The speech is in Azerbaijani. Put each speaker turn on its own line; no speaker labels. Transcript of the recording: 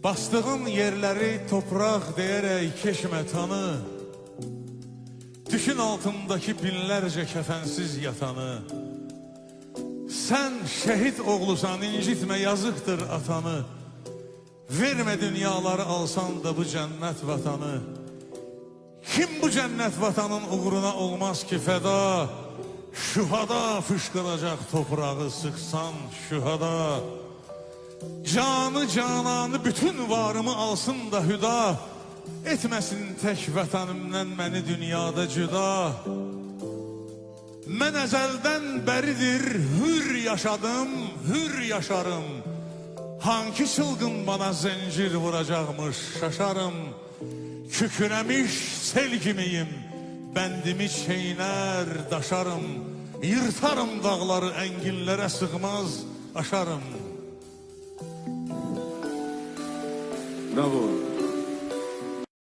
Bastığın yerləri topraq deyərək keçmə tanı. Düşün altındakı binlərcə kəfənsiz yatanı. Sən şəhid oğlusan, incitmə, yazıqdır atanı. Vermə dünyaları, alsan da bu cənnət vatanı. Kim bu cənnət vatanın uğruna olmaz ki fəda? Şühada fışqıracaq toprağı sıxsan şühada. Canı cananı bütün varımı alsın da hüda. Etməsin tək vətənimdən məni dünyada cüda. Mən əzəldən bəridir hür yaşadım, hür yaşarım. Hangi çılgın bana zəncir vuracaqmış şaşarım. Kükürəmiş sel kimiyim, bəndimi çeynər daşarım. Yırtarım dağları, ənginlərə sığmaz aşarım.
Bravo.